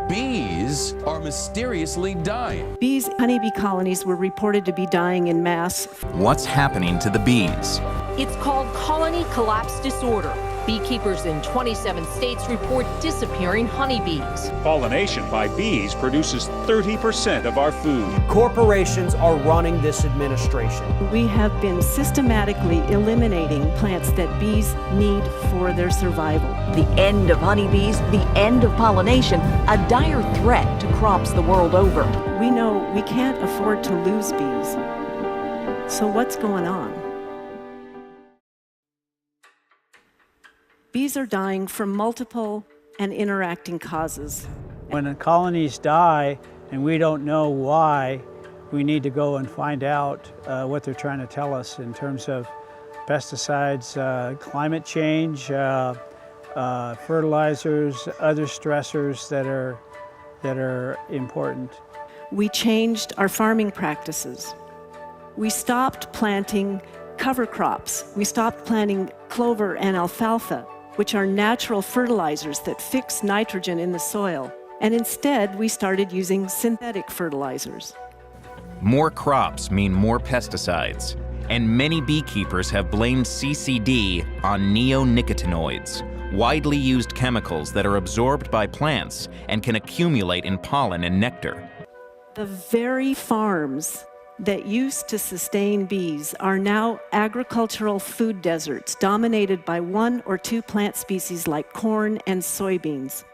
bees are mysteriously dying. Bees' honeybee colonies were reported to be dying in mass. What's happening to the bees? It's called colony collapse disorder. Beekeepers in 27 states report disappearing honeybees. Pollination by bees produces 30% of our food. Corporations are running this administration. We have been systematically eliminating plants that bees need for their survival. The end of honeybees, the end of pollination, a dire threat to crops the world over. We know we can't afford to lose bees. So what's going on? Bees are dying from multiple and interacting causes. When the colonies die and we don't know why, we need to go and find out what they're trying to tell us in terms of pesticides, climate change, fertilizers, other stressors that are important. We changed our farming practices. We stopped planting cover crops. We stopped planting clover and alfalfa, which are natural fertilizers that fix nitrogen in the soil. And instead, we started using synthetic fertilizers. More crops mean more pesticides, and many beekeepers have blamed CCD on neonicotinoids, widely used chemicals that are absorbed by plants and can accumulate in pollen and nectar. The very farms that used to sustain bees are now agricultural food deserts dominated by 1 or 2 plant species like corn and soybeans.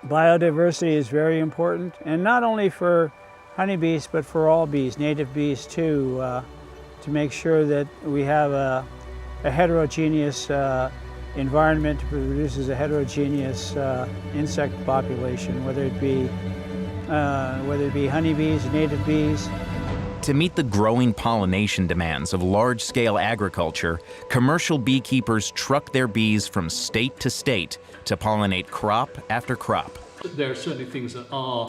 Biodiversity is very important, and not only for honeybees, but for all bees, native bees too, to make sure that we have a heterogeneous environment that produces a heterogeneous insect population, whether it be honeybees, native bees. To meet the growing pollination demands of large-scale agriculture, commercial beekeepers truck their bees from state to state to pollinate crop after crop. There are certainly things that are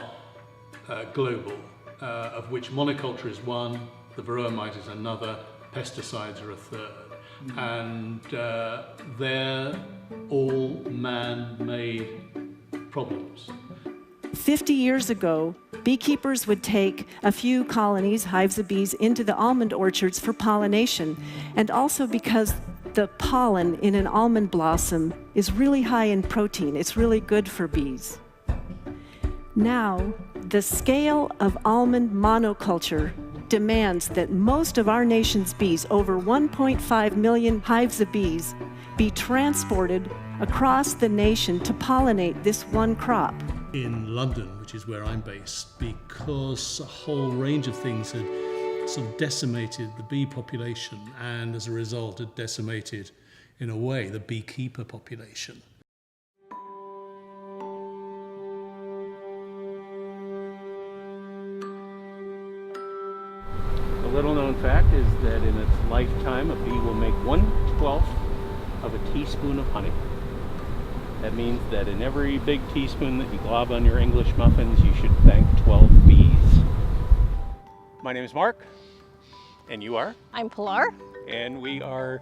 global, of which monoculture is one, the varroa mite is another, pesticides are a third. And they're all man-made problems. 50 years ago, beekeepers would take a few colonies, hives of bees, into the almond orchards for pollination, and also because the pollen in an almond blossom is really high in protein. It's really good for bees. Now, the scale of almond monoculture demands that most of our nation's bees, over 1.5 million hives of bees, be transported across the nation to pollinate this one crop. In London, which is where I'm based, because a whole range of things had sort of decimated the bee population, and as a result had decimated, in a way, the beekeeper population. A little known fact is that in its lifetime, a bee will make 1/12 of a teaspoon of honey. That means that in every big teaspoon that you glob on your English muffins, you should thank 12 bees. My name is Mark, and you are? I'm Pilar. And we are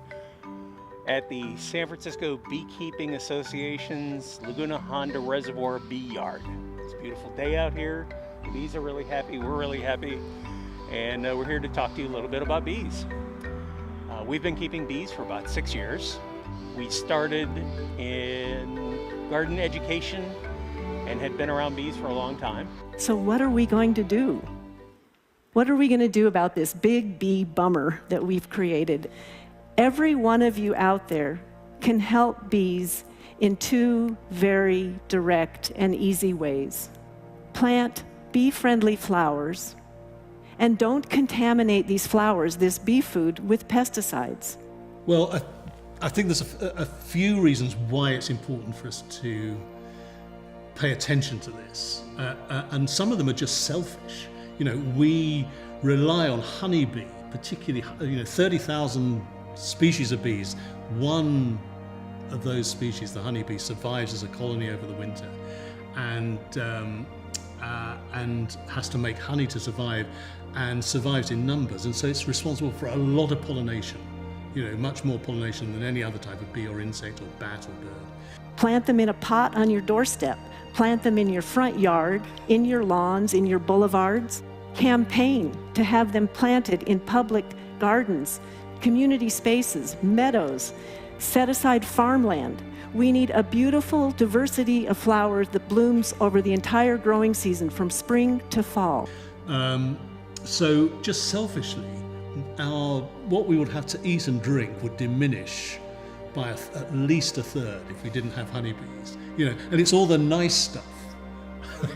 at the San Francisco Beekeeping Association's Laguna Honda Reservoir Bee Yard. It's a beautiful day out here. The bees are really happy, we're really happy, and we're here to talk to you a little bit about bees. We've been keeping bees for about 6 years. We started in garden education and had been around bees for a long time. So what are we going to do? What are we going to do about this big bee bummer that we've created? Every one of you out there can help bees in 2 very direct and easy ways. Plant bee-friendly flowers, and don't contaminate these flowers, this bee food, with pesticides. Well, I think there's a few reasons why it's important for us to pay attention to this, and some of them are just selfish. You know, we rely on honeybee, particularly 30,000 species of bees. One of those species, the honeybee, survives as a colony over the winter, and has to make honey to survive, and survives in numbers, and so it's responsible for a lot of pollination. much more pollination than any other type of bee or insect or bat or bird. Plant them in a pot on your doorstep. Plant them in your front yard, in your lawns, in your boulevards. Campaign to have them planted in public gardens, community spaces, meadows. Set aside farmland. We need a beautiful diversity of flowers that blooms over the entire growing season from spring to fall. So just selfishly, what we would have to eat and drink would diminish by at least a third if we didn't have honeybees. And it's all the nice stuff.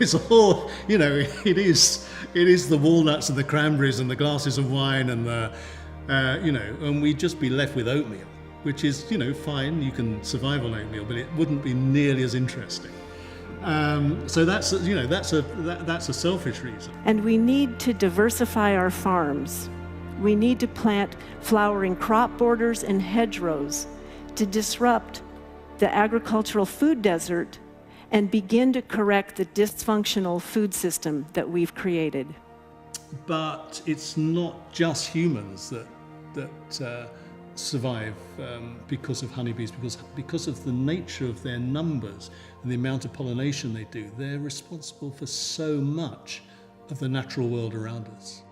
It's all, it is the walnuts and the cranberries and the glasses of wine and and we'd just be left with oatmeal, which is, fine, you can survive on oatmeal, but it wouldn't be nearly as interesting. So that's a selfish reason. And we need to diversify our farms. We need to plant flowering crop borders and hedgerows to disrupt the agricultural food desert and begin to correct the dysfunctional food system that we've created. But it's not just humans that survive because of honeybees, because of the nature of their numbers and the amount of pollination they do. They're responsible for so much of the natural world around us.